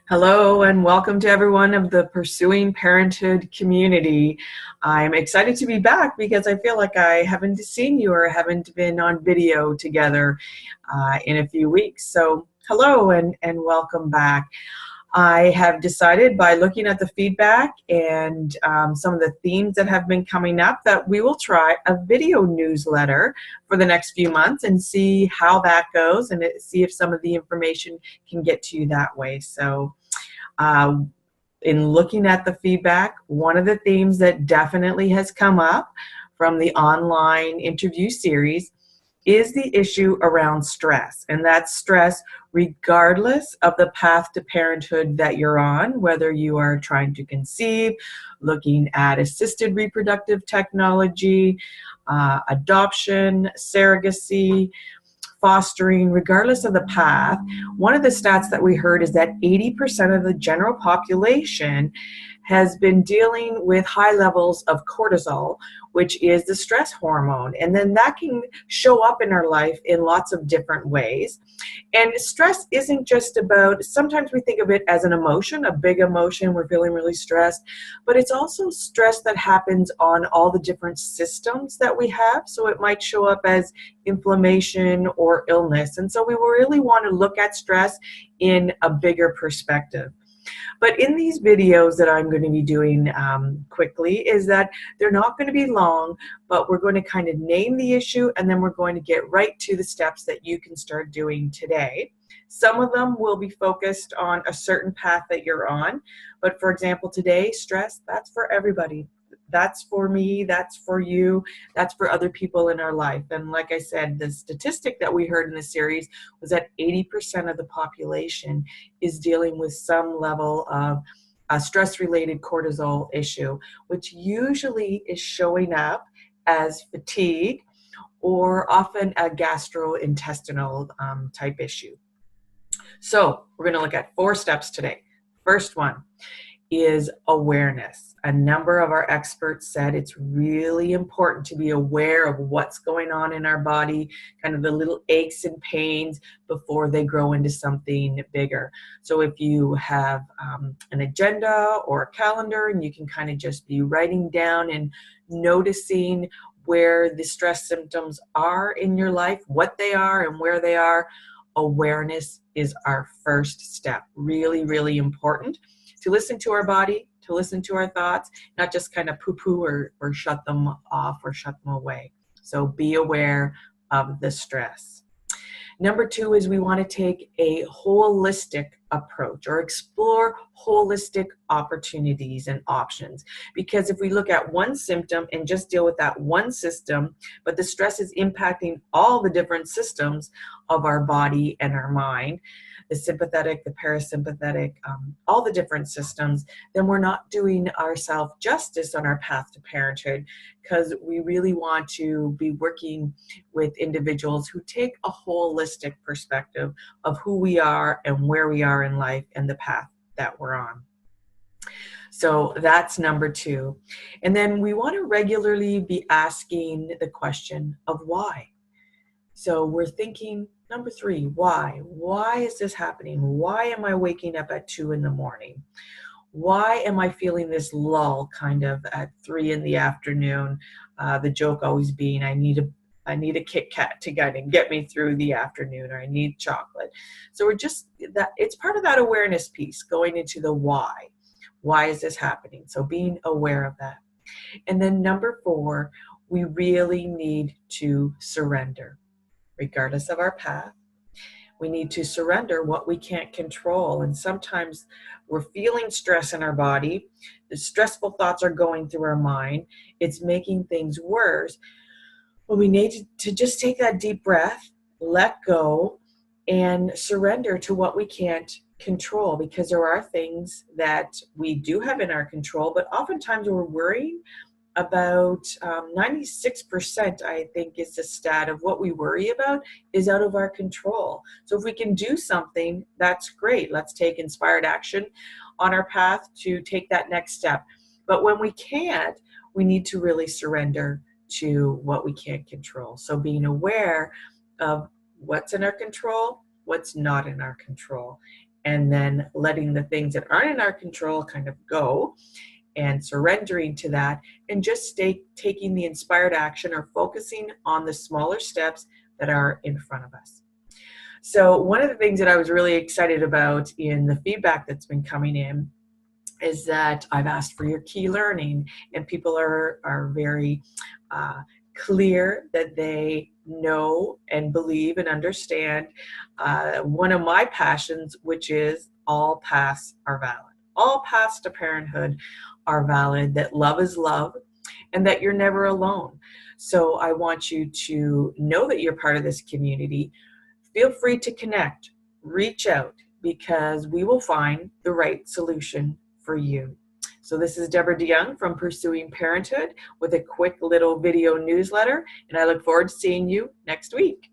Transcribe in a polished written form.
Hello and welcome to everyone of the Pursuing Parenthood community. I'm excited to be back because I feel like I haven't seen you or haven't been on video together in a few weeks. So hello and welcome back. I have decided by looking at the feedback and some of the themes that have been coming up that we will try a video newsletter for the next few months and see how that goes and see if some of the information can get to you that way. So in looking at the feedback, one of the themes that definitely has come up from the online interview series is the issue around stress. And that's stress regardless of the path to parenthood that you're on, whether you are trying to conceive, looking at assisted reproductive technology, adoption, surrogacy, fostering, regardless of the path. One of the stats that we heard is that 80% of the general population has been dealing with high levels of cortisol, which is the stress hormone. And then that can show up in our life in lots of different ways. And stress isn't just about, sometimes we think of it as an emotion, a big emotion, we're feeling really stressed, but it's also stress that happens on all the different systems that we have. So it might show up as inflammation or illness. And so we really want to look at stress in a bigger perspective. But in these videos that I'm going to be doing quickly is that they're not going to be long, but we're going to kind of name the issue and then we're going to get right to the steps that you can start doing today. Some of them will be focused on a certain path that you're on. But for example, today, stress, that's for everybody. That's for me, that's for you, that's for other people in our life. And like I said, the statistic that we heard in the series was that 80% of the population is dealing with some level of a stress-related cortisol issue, which usually is showing up as fatigue or often a gastrointestinal type issue. So we're going to look at 4 steps today. First one is awareness. A number of our experts said it's really important to be aware of what's going on in our body, kind of the little aches and pains before they grow into something bigger. So if you have an agenda or a calendar and you can kind of just be writing down and noticing where the stress symptoms are in your life, what they are and where they are, awareness is our first step. Really, really important to listen to our body, to listen to our thoughts, not just kind of poo-poo or shut them off or shut them away. So be aware of the stress. Number 2 is we want to take a holistic approach or explore holistic opportunities and options. Because if we look at one symptom and just deal with that one system, but the stress is impacting all the different systems of our body and our mind, the sympathetic, the parasympathetic, all the different systems, then we're not doing ourselves justice on our path to parenthood, because we really want to be working with individuals who take a holistic perspective of who we are and where we are in life and the path that we're on. So that's number 2. And then we want to regularly be asking the question of why. So we're thinking, number 3, why? Why is this happening? Why am I waking up at 2 in the morning? Why am I feeling this lull kind of at 3 in the afternoon? The joke always being, I need a Kit Kat to get me through the afternoon, or I need chocolate. So it's part of that awareness piece, going into the why. Why is this happening? So being aware of that. And then number 4, we really need to surrender. Regardless of our path, we need to surrender what we can't control. And sometimes we're feeling stress in our body. The stressful thoughts are going through our mind. It's making things worse. But we need to just take that deep breath, let go, and surrender to what we can't control, because there are things that we do have in our control, but oftentimes we're worrying about 96%, I think, is the stat of what we worry about is out of our control. So if we can do something, that's great. Let's take inspired action on our path to take that next step. But when we can't, we need to really surrender to what we can't control. So being aware of what's in our control, what's not in our control, and then letting the things that aren't in our control kind of go and surrendering to that, and just taking the inspired action or focusing on the smaller steps that are in front of us. So one of the things that I was really excited about in the feedback that's been coming in is that I've asked for your key learning, and people are very clear that they know and believe and understand one of my passions, which is all paths are valid. All paths to parenthood are valid, that love is love, and that you're never alone. So I want you to know that you're part of this community. Feel free to connect, reach out, because we will find the right solution for you. So this is Deborah D from Pursuing Parenthood with a quick little video newsletter, and I look forward to seeing you next week.